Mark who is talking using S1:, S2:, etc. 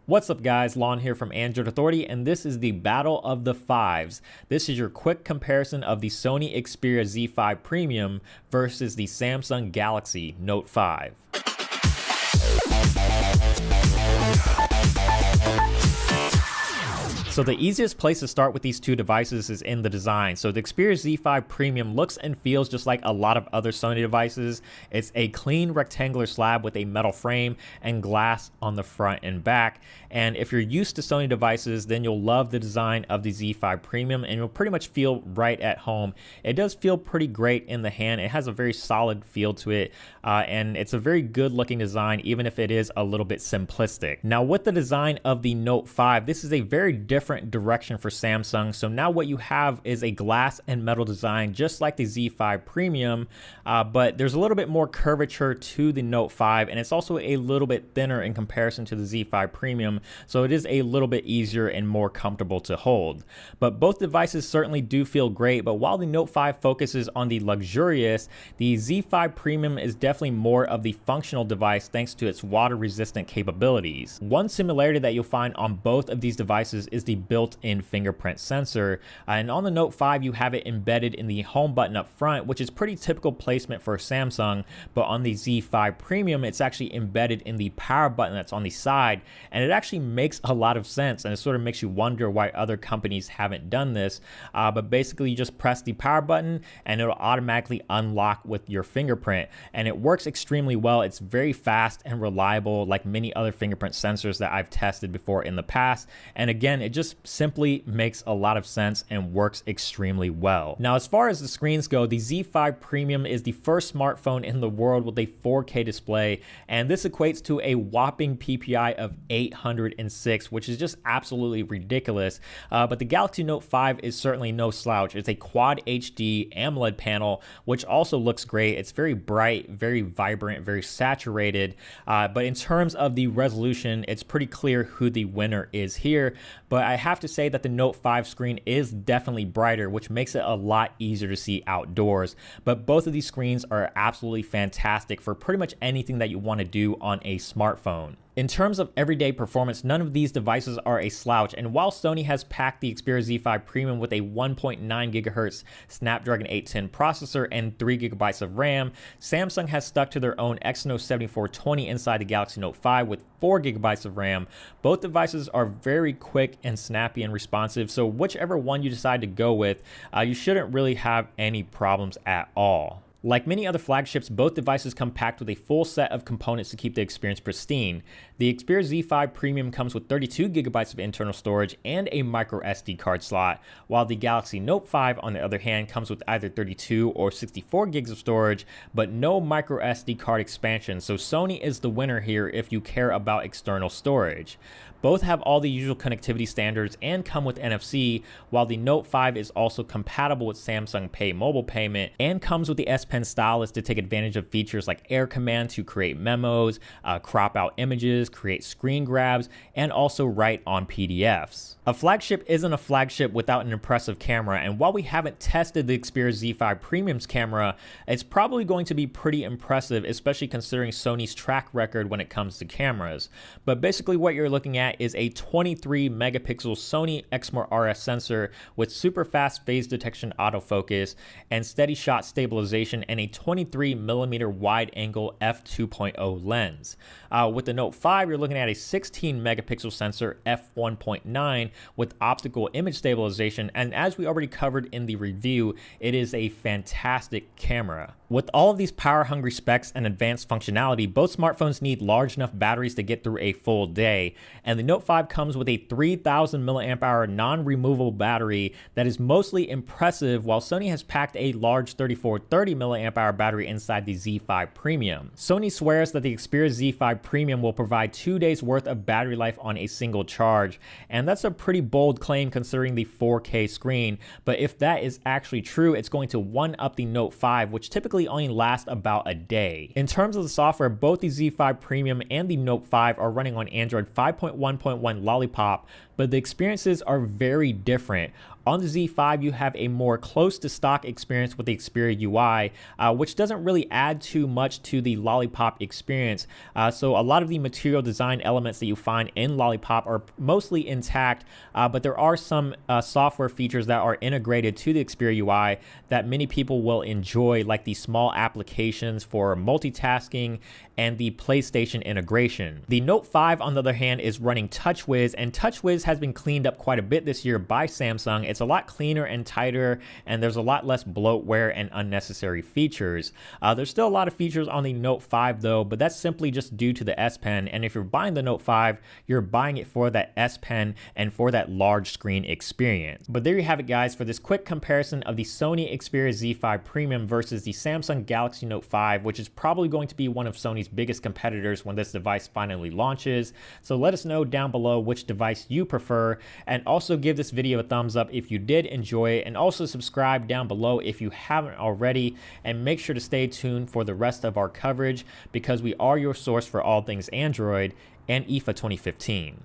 S1: What's up guys, Lanh here from Android Authority, and this is the Battle of the Fives. This is your quick comparison of the Sony Xperia Z5 Premium versus the Samsung Galaxy Note 5. So the easiest place to start with these two devices is in the design. So the Xperia Z5 Premium looks and feels just like a lot of other Sony devices. It's a clean rectangular slab with a metal frame and glass on the front and back. And if you're used to Sony devices, then you'll love the design of the Z5 Premium and you'll pretty much feel right at home. It does feel pretty great in the hand. It has a very solid feel to it, and it's a very good looking design, even if it is a little bit simplistic. Now with the design of the Note 5, this is a very different direction for Samsung. So now what you have is a glass and metal design just like the Z5 Premium, but there's a little bit more curvature to the Note 5, and it's also a little bit thinner in comparison to the Z5 Premium, so it is a little bit easier and more comfortable to hold. But both devices certainly do feel great, but while the Note 5 focuses on the luxurious, the Z5 Premium is definitely more of the functional device thanks to its water resistant capabilities. One similarity that you'll find on both of these devices is the built-in fingerprint sensor, and on the Note 5 you have it embedded in the home button up front, which is pretty typical placement for Samsung, but on the Z5 Premium it's actually embedded in the power button that's on the side, and it actually makes a lot of sense, and it sort of makes you wonder why other companies haven't done this, but basically you just press the power button and it'll automatically unlock with your fingerprint, and it works extremely well. It's very fast and reliable like many other fingerprint sensors that I've tested before in the past, and again it just simply makes a lot of sense and works extremely well. Now as far as the screens go, the Z5 Premium is the first smartphone in the world with a 4K display, and this equates to a whopping PPI of 806, which is just absolutely ridiculous, but the Galaxy Note 5 is certainly no slouch. It's a Quad HD AMOLED panel, which also looks great. It's very bright, very vibrant, very saturated, but in terms of the resolution, it's pretty clear who the winner is here. But I have to say that the Note 5 screen is definitely brighter, which makes it a lot easier to see outdoors. But both of these screens are absolutely fantastic for pretty much anything that you want to do on a smartphone. In terms of everyday performance, none of these devices are a slouch, and while Sony has packed the Xperia Z5 Premium with a 1.9 GHz Snapdragon 810 processor and 3 GB of RAM, Samsung has stuck to their own Exynos 7420 inside the Galaxy Note 5 with 4 GB of RAM. Both devices are very quick and snappy and responsive, so whichever one you decide to go with, you shouldn't really have any problems at all. Like many other flagships, both devices come packed with a full set of components to keep the experience pristine. The Xperia Z5 Premium comes with 32 GB of internal storage and a micro SD card slot, while the Galaxy Note 5, on the other hand, comes with either 32 or 64 gigs of storage, but no micro SD card expansion, so Sony is the winner here if you care about external storage. Both have all the usual connectivity standards and come with NFC, while the Note 5 is also compatible with Samsung Pay mobile payment and comes with the S Pen stylus to take advantage of features like Air Command to create memos, crop out images, create screen grabs, and also write on PDFs. A flagship isn't a flagship without an impressive camera, and while we haven't tested the Xperia Z5 Premium's camera, it's probably going to be pretty impressive, especially considering Sony's track record when it comes to cameras. But basically what you're looking at is a 23 megapixel Sony Exmor RS sensor with super fast phase detection autofocus and steady shot stabilization, and a 23mm wide angle f2.0 lens. With the Note 5, you're looking at a 16 megapixel sensor f1.9 with optical image stabilization, and as we already covered in the review, it is a fantastic camera. With all of these power-hungry specs and advanced functionality, both smartphones need large enough batteries to get through a full day, and the Note 5 comes with a 3000 mAh non-removable battery that is mostly impressive, while Sony has packed a large 3430 mAh battery inside the Z5 Premium. Sony swears that the Xperia Z5 Premium will provide 2 days worth of battery life on a single charge, and that's a pretty bold claim considering the 4K screen, but if that is actually true, it's going to one-up the Note 5, which typically only lasts about a day. In terms of the software, both the Z5 Premium and the Note 5 are running on Android 5.1.1 Lollipop, but the experiences are very different. On the Z5, you have a more close to stock experience with the Xperia UI, which doesn't really add too much to the Lollipop experience. So a lot of the material design elements that you find in Lollipop are mostly intact, but there are some software features that are integrated to the Xperia UI that many people will enjoy, like the small applications for multitasking and the PlayStation integration. The Note 5, on the other hand, is running TouchWiz, and TouchWiz has been cleaned up quite a bit this year by Samsung. It's a lot cleaner and tighter, and there's a lot less bloatware and unnecessary features. There's still a lot of features on the Note 5 though, but that's simply just due to the S Pen, and if you're buying the Note 5, you're buying it for that S Pen and for that large screen experience. But there you have it, guys, for this quick comparison of the Sony Xperia Z5 Premium versus the Samsung Galaxy Note 5, which is probably going to be one of Sony's biggest competitors when this device finally launches. So let us know down below which device you prefer, and also give this video a thumbs up if you did enjoy it, and also subscribe down below if you haven't already, and make sure to stay tuned for the rest of our coverage, because we are your source for all things Android and IFA 2015.